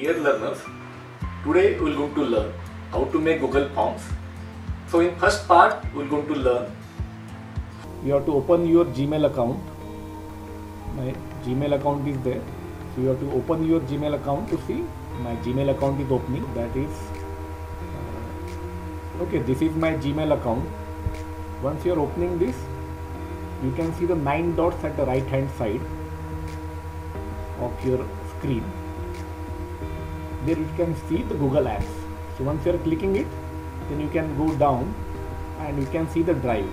Dear learners, today we are going to learn how to make Google Forms. So in first part we are going to learn, you have to open your Gmail account. My Gmail account is there. So you have to open your Gmail account to see my Gmail account is opening. That is, okay, this is my Gmail account. Once you are opening this, you can see the 9 dots at the right hand side of your screen. There you can see the Google Apps. So once you are clicking it, then you can go down and you can see the drive.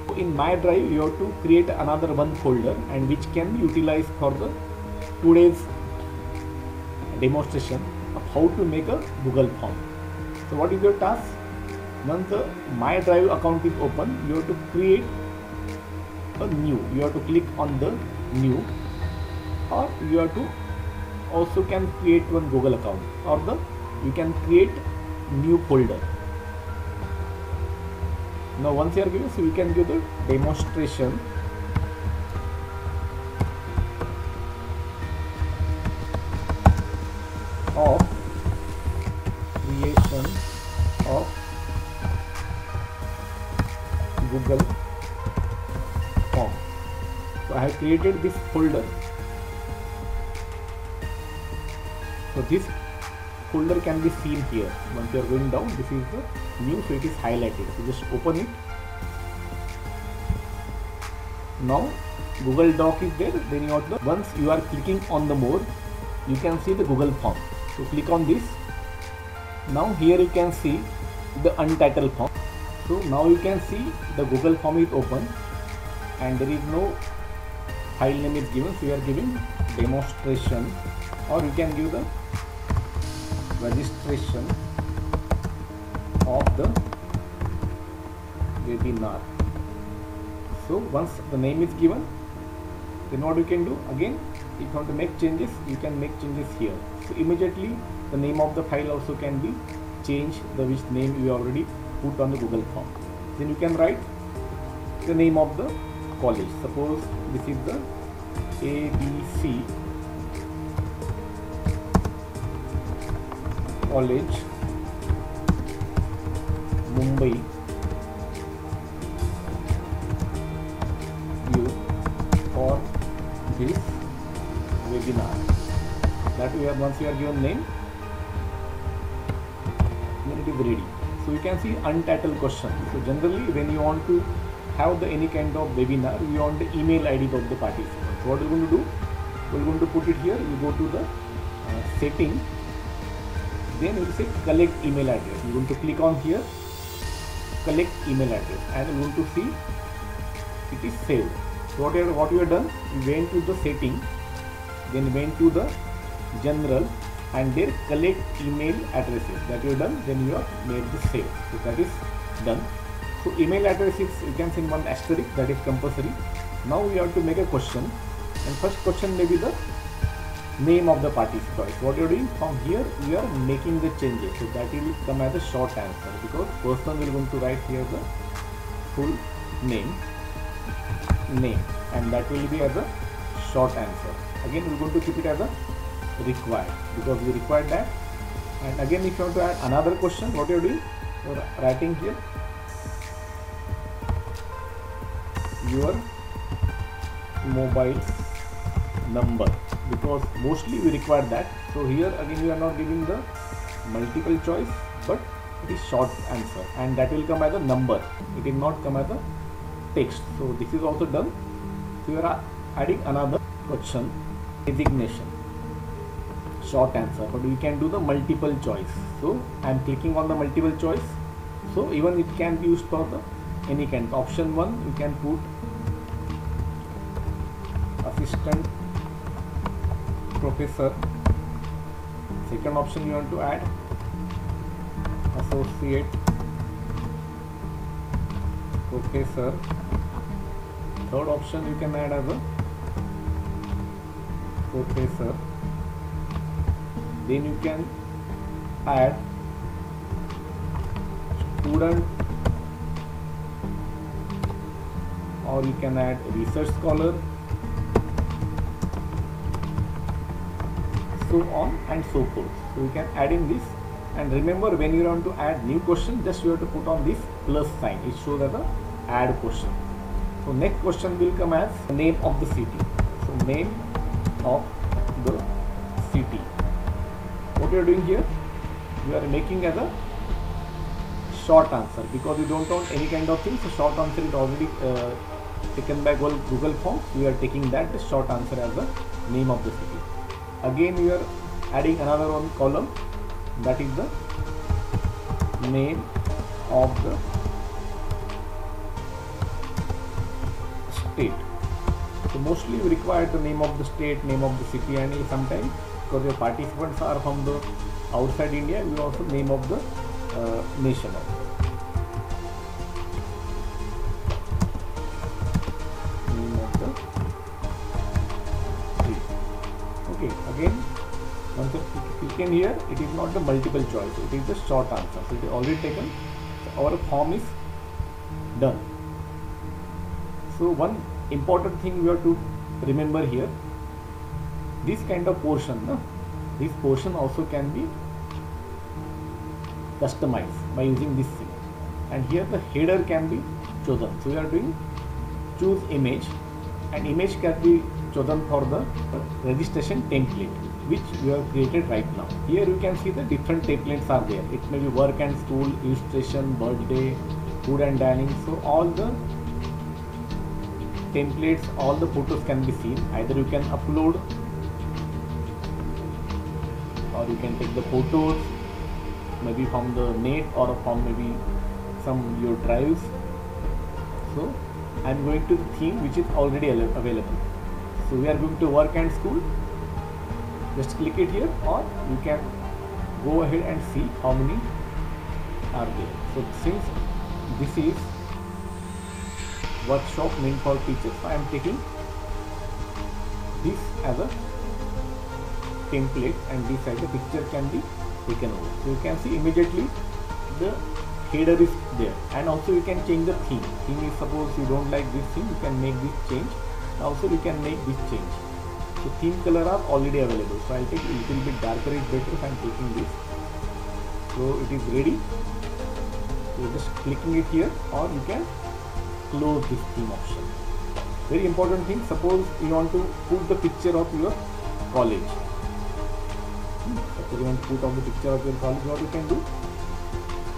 So in my drive you have to create another one folder and which can be utilized for the today's demonstration of how to make a Google form. So what is your task? Once the My Drive account is open, you have to create a new. You have to click on the new, or you have to also can create one Google account, or you can create new folder. Now once you are given, so you can give the demonstration of creation of Google form. So I have created this folder. So this folder can be seen here. Once you are going down, this is the new, so it is highlighted. So just open it. Now Google Doc is there. Then you have to, once you are clicking on the more, you can see the Google form. So click on this. Now here you can see the untitled form. So now you can see the Google form is open and there is no file name is given. So you are giving demonstration, or you can give the registration of the webinar. So once the name is given, then what you can do again, if you want to make changes, you can make changes here. So immediately the name of the file also can be changed, the which name you already put on the Google form. Then you can write the name of the college. Suppose this is the ABC College, Mumbai, view for this webinar. That we have, once you are given name, then it is ready. So you can see untitled question. So generally when you want to have any kind of webinar, you want the email ID of the participant. So what we are going to do? We are going to put it here. You go to the setting. Then you will say collect email address. You are going to click on here, collect email address, and you are going to see it is saved. So what you have done? You went to the setting, then went to the general, and there collect email addresses. That you have done. Then you have made the save. So that is done. So email address is, you can send one asterisk, that is compulsory. Now we have to make a question, and first question may be the name of the participant. So what you are doing from here, we are making the changes. So that will come as a short answer, because person will going to write here the full name, and that will be as a short answer. Again we are going to keep it as a required, because we required that. And again if you want to add another question, what you are doing, you are writing here your mobile number, because mostly we require that. So here again we are not giving the multiple choice, but it is short answer, and that will come as a number. It will not come as a text. So this is also done. So you are adding another question, designation, short answer, but we can do the multiple choice. So I am clicking on the multiple choice. So even it can be used for the any kind. Option 1 you can put assistant professor. Second option you want to add associate professor. Third option you can add as a professor. Then you can add student, or you can add research scholar, so on and so forth. So you can add in this, and remember when you want to add new question, just you have to put on this plus sign. It shows as a add question. So next question will come as name of the city. So name of the city. What you are doing here, you are making as a short answer because you don't want any kind of thing. So short answer is already taken by Google Forms. We are taking that the short answer as the name of the city. Again we are adding another one column, that is the name of the state. So mostly we require the name of the state, name of the city, and sometimes because your participants are from the outside India, we also name of the nation also. Name of the state. Okay, again once you click in here, it is not the multiple choice, it is the short answer. So it is already taken. So our form is done. So one important thing we have to remember here, this kind of portion, this portion also can be customized by using this thing, and here the header can be chosen. So we are doing choose image, and image can be chosen for the registration template which we have created right now. Here you can see the different templates are there. It may be work and school, illustration, birthday, food and dining. So all the templates, all the photos can be seen. Either you can upload, or you can take the photos maybe from the net or from maybe some your drives. So I am going to the theme which is already available. So we are going to work and school. Just click it here, or you can go ahead and see how many are there. So since this is workshop meant for teachers, I am taking this as a template, and this as the picture can be taken over. So you can see immediately the header is there, and also you can change the theme. Theme is, suppose you don't like this theme, you can make this change. Also you can make this change. So theme color are already available. So I'll take a little bit darker is better if I'm taking this. So it is ready. So just clicking it here, or you can close this theme option. Very important thing, suppose you want to put the picture of your college. Suppose you want to put on the picture of your college, what you can do?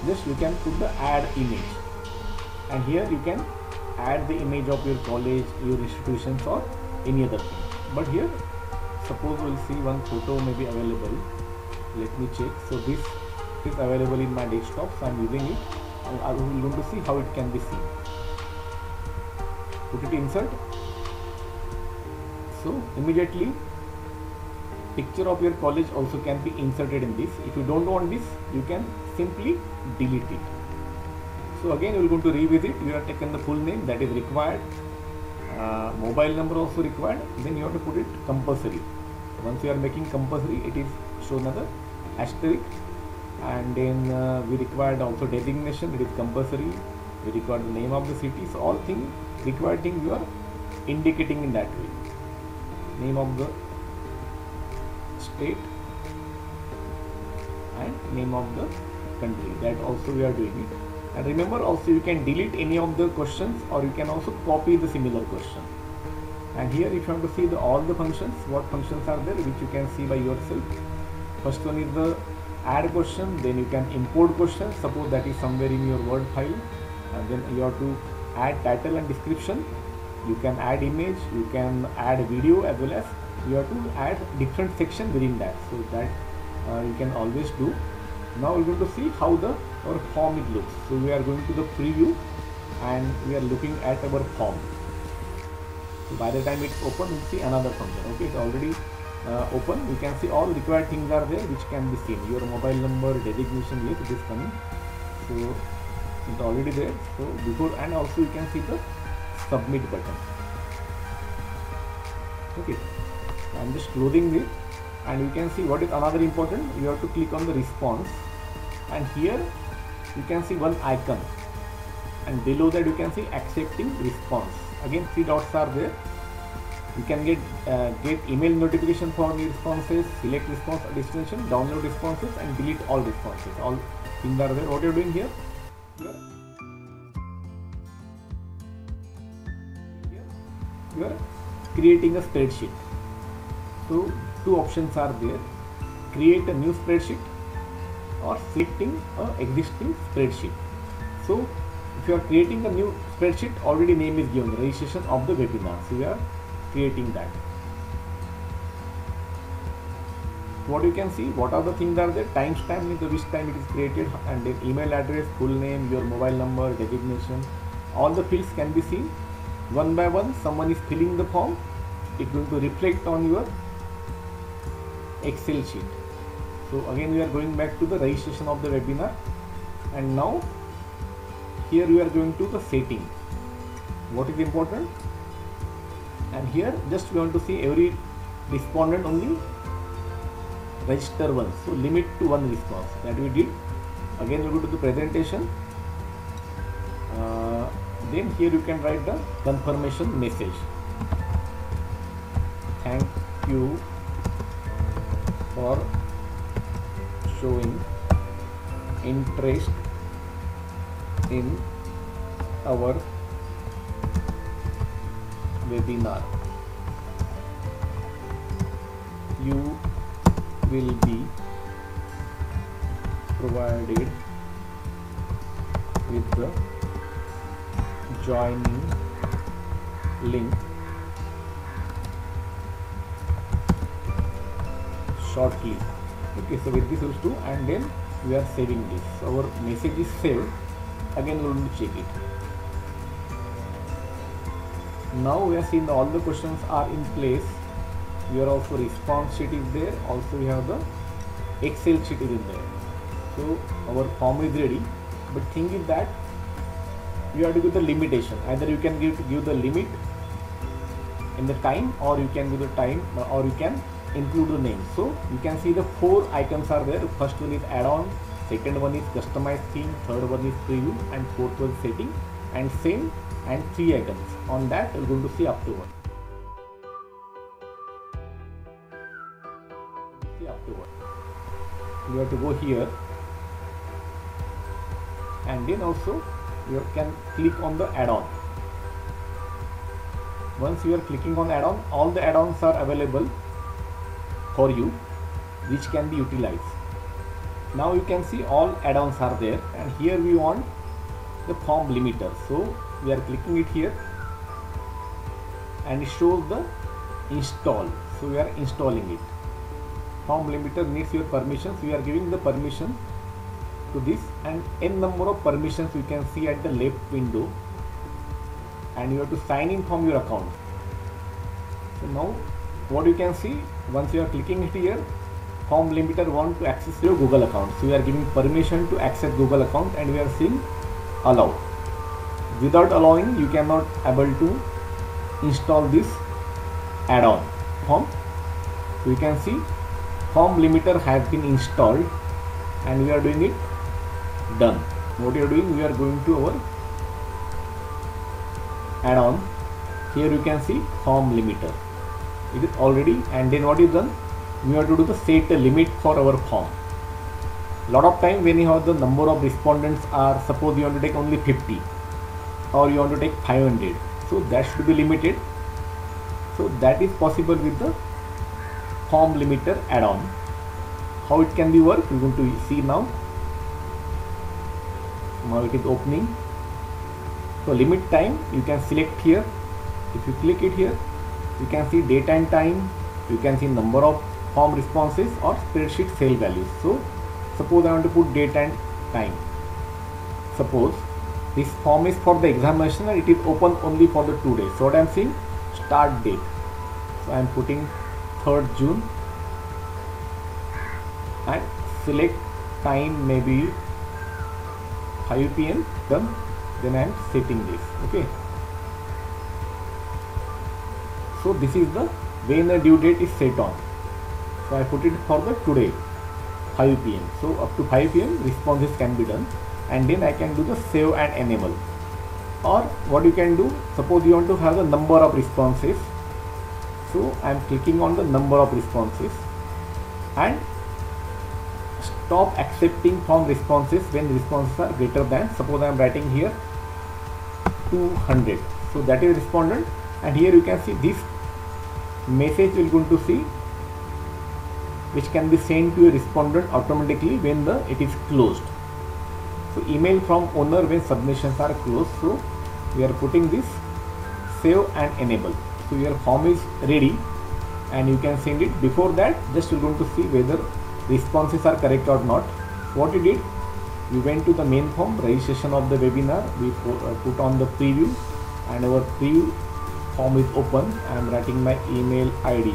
Just you can put the add image, and here you can add the image of your college, your institutions, or any other thing. But here suppose we'll see one photo may be available. Let me check. So this is available in my desktop, so I'm using it, and I will going to see how it can be seen. Put it insert. So immediately picture of your college also can be inserted in this. If you don't want this, you can simply delete it. So again we are going to revisit. You have taken the full name, that is required, mobile number also required, then you have to put it compulsory. Once you are making compulsory, it is shown as a asterisk, and then we required also designation, it is compulsory. We require the name of the city. So all things required thing you are indicating in that way. Name of the state and name of the country, that also we are doing it. And remember also you can delete any of the questions, or you can also copy the similar question. And here if you want to see all the functions, what functions are there which you can see by yourself. First one is the add question, then you can import question, suppose that is somewhere in your Word file, and then you have to add title and description. You can add image, you can add video, as well as you have to add different section within that. So that you can always do. Now we're going to see how our form it looks. So we are going to the preview, and we are looking at our form. So by the time it's open, we'll see another function. Okay, it's already open. You can see all required things are there which can be seen. Your mobile number, designation, yes, it is coming. So it's already there. So before, and also you can see the submit button. Okay, I'm just closing it, and you can see what is another important. You have to click on the response, and here you can see one icon, and below that you can see accepting response. Again 3 dots are there. You can get email notification for new responses, select response destination, download responses, and delete all responses. All things are there. What you're doing here? You are creating a spreadsheet. So two options are there: create a new spreadsheet or selecting an existing spreadsheet. So if you are creating a new spreadsheet, already name is given, registration of the webinar. So we are creating that. What you can see, what are the things are there? Timestamp means which time it is created, and then email address, full name, your mobile number, designation. All the fields can be seen one by one. Someone is filling the form. It's going to reflect on your Excel sheet. So again we are going back to the registration of the webinar, and now here we are going to the setting. What is important? And here just we want to see every respondent only register once. So limit to one response, that we did. Again we go to the presentation. Then here you can write the confirmation message. Thank you for showing interest in our webinar. You will be provided with the joining link shortly. Okay, so with this we do, and then we are saving this. So our message is saved. Again we will check it. Now we are seeing all the questions are in place. Here also response sheet is there. Also we have the Excel sheet is in there. So our form is ready. But thing is that you have to give the limitation. Either you can give the limit in the time, or you can give the time, or you can include the name. So you can see the 4 icons are there. First one is add-on, second one is customize theme, third one is preview, and fourth one setting, and same, and 3 icons. On that we're going to see up to one. You have to go here, and then also you can click on the add-on. Once you are clicking on add-on, all the add-ons are available for you, which can be utilized. Now you can see all add-ons are there, and here we want the form limiter. So we are clicking it here, and it shows the install. So we are installing it. Form limiter needs your permissions. We are giving the permission to this, and n number of permissions you can see at the left window, and you have to sign in from your account. So now what you can see, once you are clicking it here, form limiter want to access your Google account. So we are giving permission to access Google account, and we are seeing allow. Without allowing, you cannot able to install this add-on form. So you can see form limiter has been installed, and we are doing it done. What you are doing, we are going to our add-on. Here you can see form limiter. It is already, and then what is done, we have to do the set a limit for our form. Lot of time when you have the number of respondents are, suppose you want to take only 50, or you want to take 500, so that should be limited. So that is possible with the form limiter add-on. How it can be worked, we are going to see now. Now it is opening. So limit time, you can select here. If you click it here, you can see date and time, you can see number of form responses or spreadsheet cell values. So suppose I want to put date and time. Suppose this form is for the examination and it is open only for the 2 days. So what I am saying, start date. So I am putting 3rd June, and select time maybe 5 PM, done. Then I am setting this. Okay. So this is the when the due date is set on. So I put it for the today 5 PM. So up to 5 PM responses can be done, and then I can do the save and enable. Or what you can do, suppose you want to have the number of responses, So I am clicking on the number of responses and stop accepting from responses when responses are greater than, suppose I am writing here 200. So that is respondent, and here you can see this message will going to see, which can be sent to a respondent automatically when it is closed. So email from owner when submissions are closed. So we are putting this save and enable. So your form is ready and you can send it. Before that, just you're going to see whether responses are correct or not. What we did, we went to the main form, registration of the webinar, we put on the preview, and our preview form is open. I am writing my email ID.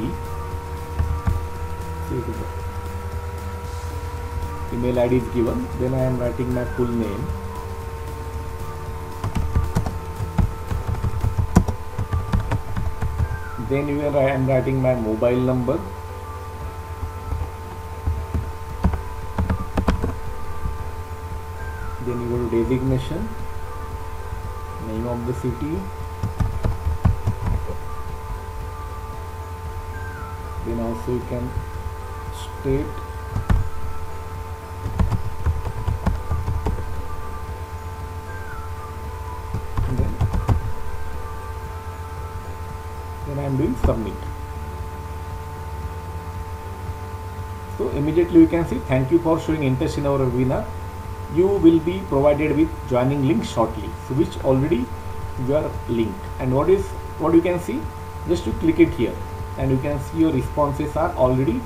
Email ID is given, then I am writing my full name. Then I am writing my mobile number. Then you go to designation, name of the city, then also you can state, then I am doing submit. So immediately you can see, thank you for showing interest in our webinar. You will be provided with joining link shortly. So which already you are linked. And what you can see, just to click it here and you can see your responses are already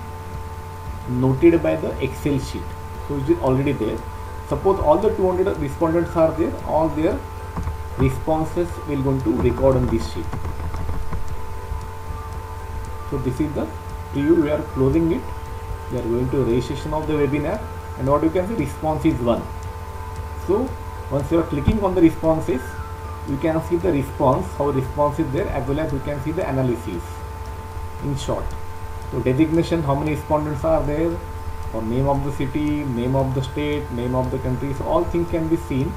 noted by the Excel sheet. So it is already there. Suppose all the 200 respondents are there, all their responses will going to record on this sheet. So this is the preview. We are closing it. We are going to registration of the webinar, and what you can see, response is 1. So once you are clicking on the responses, you can see the response, how response is there, as well as you can see the analysis in short. So designation, how many respondents are there, or name of the city, name of the state, name of the country. So all things can be seen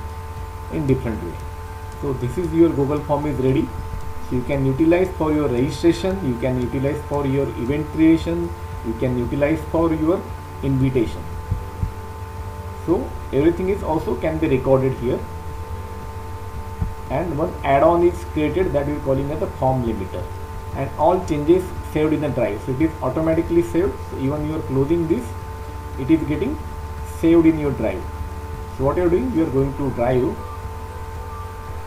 in different way. So this is your Google form is ready. So you can utilize for your registration, you can utilize for your event creation, you can utilize for your invitation. So everything is also can be recorded here, and one add-on is created that we are calling as the form limiter, and all changes saved in the drive. So it is automatically saved. So even you are closing this, it is getting saved in your drive. So what you are doing, you are going to drive,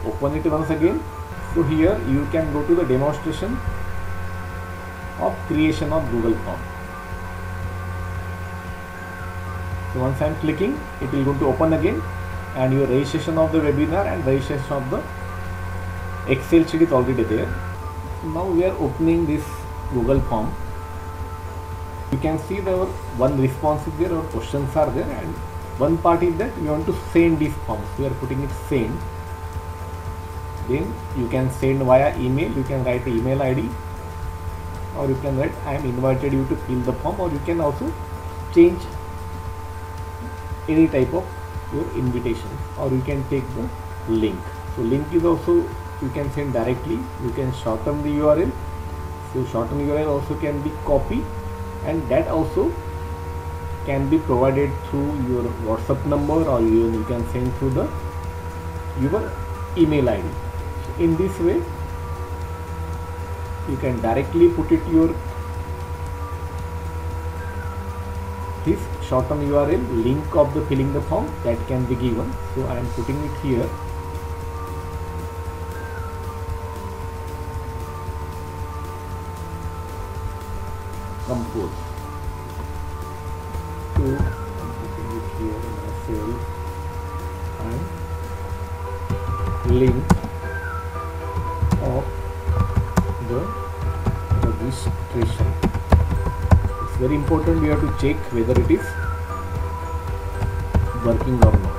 open it once again. So here you can go to the demonstration of creation of Google form. So once I am clicking, it will go to open again, and your registration of the webinar and registration of the Excel sheet is already there. Now we are opening this Google form. You can see there one response is there, or questions are there, and one part is that we want to send this form. So we are putting it send. Then you can send via email. You can write the email ID, or you can write I am invited you to fill the form, or you can also change any type of your invitation, or you can take the link. So link is also you can send directly. You can shorten the URL. So shorten URL also can be copied, and that also can be provided through your WhatsApp number, or you can send through your email ID. So in this way you can directly put it your this shorten URL, link of the filling the form, that can be given. So I am putting it here. Compose. So I'm putting it here in a cell, and link of the registration. It's very important. We have to check whether it is working or not.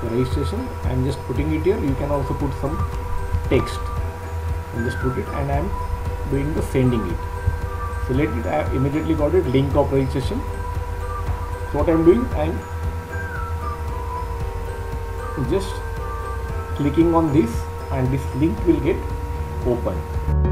So registration, I am just putting it here. You can also put some text and just put it, and I am doing the sending it. Select it. I have immediately got it, link of registration. So what I am doing, I am just clicking on this, and this link will get open.